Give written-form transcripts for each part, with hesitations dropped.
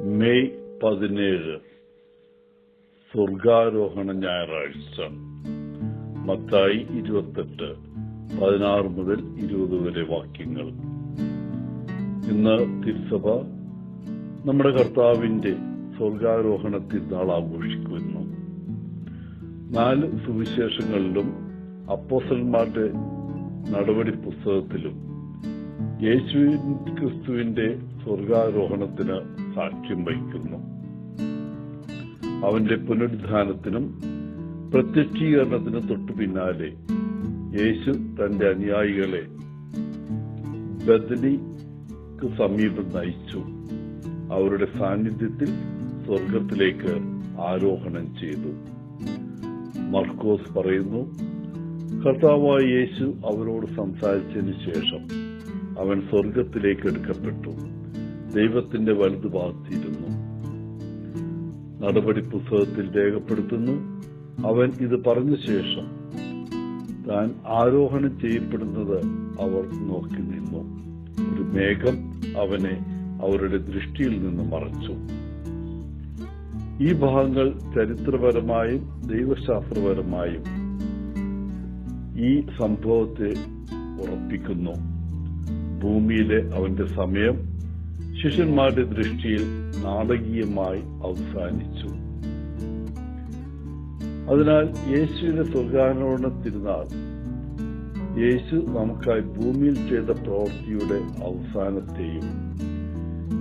May 17 സ്വർഗാരോഹണ ഞായറാഴ്ച. മത്തായി 28:16 മുതൽ 20 വരെ വാക്യങ്ങൾ. ഇന്ന് തിരുസഭ നമ്മുടെ കർത്താവിന്റെ സ്വർഗാരോഹണ തിരുനാൾ ആഘോഷിക്കുന്നു. 4 സുവിശേഷങ്ങളിലും അപ്പോസ്തലന്മാരുടെ നടപടി പുസ്തകത്തിലും യേശു ക്രിസ്തുവിന്റെ സ്വർഗാരോഹണത്തിന് സാക്ഷ്യം വഹിക്കുന്നു. അവന്റെ പുനരുദ്ധാനത്തിനും പ്രത്യക്ഷീകരണത്തിനും തൊട്ടു പിന്നാലെ യേശു തന്റെ അനുയായികളെ ബെഥനിക്ക് സമീപം നയിച്ചു അവരുടെ സാന്നിധ്യത്തിൽ സ്വർഗത്തിലേക്ക് ആരോഹണം ചെയ്തു. മർക്കോസ് പറയുന്നു, കർത്താവായ യേശു അവരോട് സംസാരിച്ചതിന് ശേഷം അവൻ സ്വർഗത്തിലേക്ക് എടുക്കപ്പെട്ടു, ദൈവത്തിന്റെ വലതുഭാഗത്തിരുന്നു. നടപടി പുസ്തകത്തിൽ രേഖപ്പെടുത്തുന്നു, അവൻ ഇത് പറഞ്ഞ ശേഷം താൻ ആരോഹണം ചെയ്യപ്പെടുന്നത് അവർ നോക്കി നിന്നു. ഒരു മേഘം അവനെ അവരുടെ ദൃഷ്ടിയിൽ നിന്ന് മറച്ചു. ഈ ഭാഗങ്ങൾ ചരിത്രപരമായും ദൈവശാസ്ത്രപരമായും ഈ സംഭവത്തെ ഉറപ്പിക്കുന്നു. ഭൂമിയിലെ അവന്റെ സമയം ശിഷ്യന്മാരുടെ ദൃഷ്ടിയിൽ നാടകീയമായി അവസാനിച്ചു. അതിനാൽ യേശുവിന്റെ സ്വർഗാരോഹണ തിരുനാൾ യേശു നമുക്കായി ഭൂമിയിൽ ചെയ്ത പ്രവൃത്തിയുടെ അവസാനത്തെയും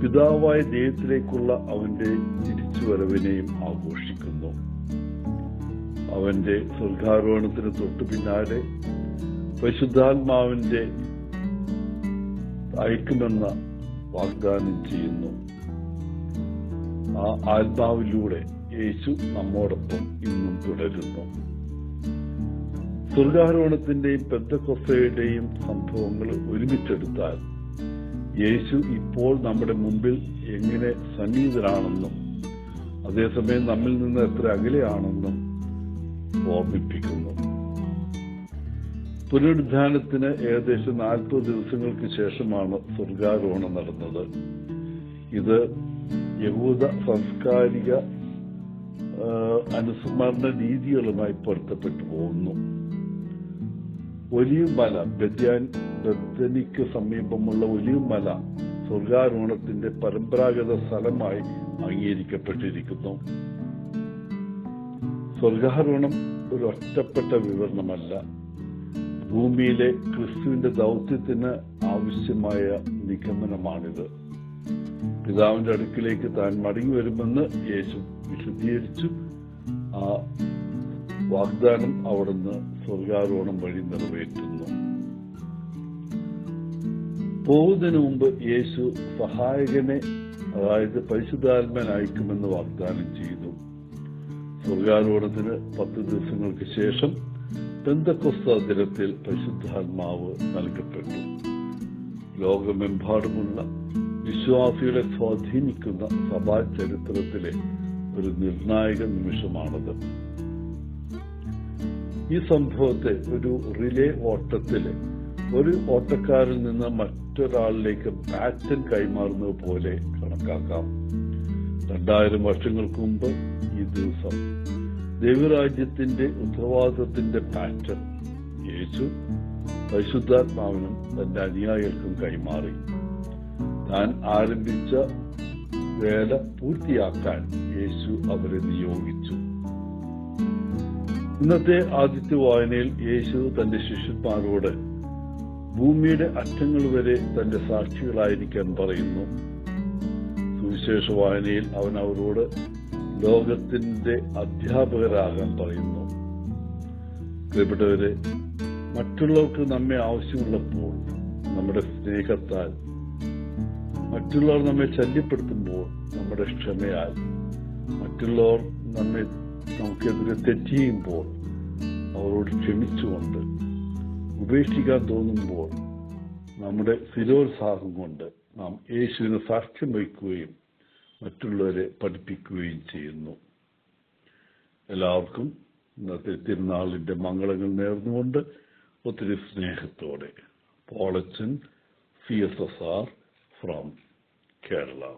പിതാവായ ദൈവത്തിലേക്കുള്ള അവന്റെ തിരിച്ചുവരവിനെയും ആഘോഷിക്കുന്നു. അവന്റെ സ്വർഗാരോഹണത്തിന് തൊട്ടു പിന്നാലെ പരിശുദ്ധാത്മാവിന്റെ അയക്കുമെന്ന വാഗ്ദാനം ചെയ്യുന്നു. ആ ആത്മാവിലൂടെ യേശു നമ്മോടൊപ്പം ഇന്നും തുടരുന്നു. സ്വർഗാരോഹണത്തിന്റെയും പെന്തക്കോസ്തയുടെയും സംഭവങ്ങൾ ഒരുമിച്ചെടുത്താൽ യേശു ഇപ്പോൾ നമ്മുടെ മുമ്പിൽ എങ്ങനെ സന്നിഹിതനാണെന്നും അതേസമയം നമ്മിൽ നിന്ന് എത്ര അകലെയാണെന്നും ഓർമ്മിപ്പിക്കുന്നു. പുനരുദ്ധാനത്തിന് ഏകദേശം 40 ദിവസങ്ങൾക്ക് ശേഷമാണ് സ്വർഗാരോഹണം നടന്നത്. ഇത് യഹൂദ സാംസ്കാരിക അനുസ്മരണ രീതികളുമായി പൊരുത്തപ്പെട്ടു പോകുന്നു. ഒലിവ് മല, ബെഥനിക്ക് സമീപമുള്ള ഒലിവ് മല സ്വർഗാരോഹണത്തിന്റെ പരമ്പരാഗത സ്ഥലമായി അംഗീകരിക്കപ്പെട്ടിരിക്കുന്നു. സ്വർഗാരോഹണം ഒരു ഒറ്റപ്പെട്ട വിവരണമല്ല. ഭൂമിയിലെ ക്രിസ്തുവിന്റെ ദൗത്യത്തിന് ആവശ്യമായ നിഗമനമാണിത്. പിതാവിന്റെ അടുക്കിലേക്ക് താൻ മടങ്ങി വരുമെന്ന് യേശു വിശദീകരിച്ചു. ആ വാഗ്ദാനം അവിടുന്ന് സ്വർഗാരോഹണം വഴി നിറവേറ്റുന്നു. പോകുന്നതിന് മുമ്പ് യേശു സഹായകനെ, അതായത് പരിശുദ്ധാത്മാവിനെ അയക്കുമെന്ന് വാഗ്ദാനം ചെയ്തു. സ്വർഗാരോഹണത്തിന് 10 ദിവസങ്ങൾക്ക് ശേഷം പെന്തക്കോസ്ത ദിനത്തിൽ പരിശുദ്ധാത്മാവ് നൽകപ്പെട്ടു. ലോകമെമ്പാടുമുള്ള വിശ്വാസികളെ സ്വാധീനിക്കുന്ന സഭാ ചരിത്രത്തിലെ ഒരു നിർണായക നിമിഷമാണത്. ഈ സംഭവത്തെ ഒരു റിലേ ഓട്ടത്തിലെ ഒരു ഓട്ടക്കാരിൽ നിന്ന് മറ്റൊരാളിലേക്ക് ബാറ്റൺ കൈമാറുന്നത് പോലെ കണക്കാക്കാം. 2000 വർഷങ്ങൾക്ക് മുമ്പ് ഈ ദിവസം ദൈവരാജ്യത്തിന്റെ ഉത്തരവാദിത്വത്തിന്റെ പാറ്റേൺ യേശു പരിശുദ്ധാത്മാവിനും തന്റെ അനുയായികൾക്കും കൈമാറി. താൻ ആരംഭിച്ച വേല പൂർത്തിയാക്കാൻ യേശു അവരെ നിയോഗിച്ചു. ഇന്നത്തെ ആദ്യത്തെ വായനയിൽ യേശു തന്റെ ശിഷ്യന്മാരോട് ഭൂമിയുടെ അറ്റങ്ങൾ വരെ തന്റെ സാക്ഷികളായിരിക്കാൻ പറയുന്നു. സുവിശേഷ വായനയിൽ അവൻ അവരോട് ലോകത്തിന്റെ അധ്യാപകരാകാൻ പറയുന്നു. പ്രിയപ്പെട്ടവരെ, മറ്റുള്ളവർക്ക് നമ്മെ ആവശ്യമുള്ളപ്പോൾ, നമ്മുടെ സ്നേഹത്താൽ, മറ്റുള്ളവർ നമ്മെ ശല്യപ്പെടുത്തുമ്പോൾ നമ്മുടെ ക്ഷമയാൽ, മറ്റുള്ളവർ നമുക്കെതിരെ തെറ്റിയുമ്പോൾ അവരോട് ക്ഷമിച്ചുകൊണ്ട്, ഉപേക്ഷിക്കാൻ തോന്നുമ്പോൾ നമ്മുടെ സ്ഥിരോത്സാഹം കൊണ്ട് നാം യേശുവിന് സാക്ഷ്യം വഹിക്കുകയും മറ്റുള്ളവരെ പഠിപ്പിക്കുകയും ചെയ്യുന്നു. എല്ലാവർക്കും ഇന്നത്തെ തിരുനാളിന്റെ മംഗളങ്ങൾ നേർന്നുകൊണ്ട് ഒത്തിരി സ്നേഹത്തോടെ പോളച്ചൻ CSSR from Kerala.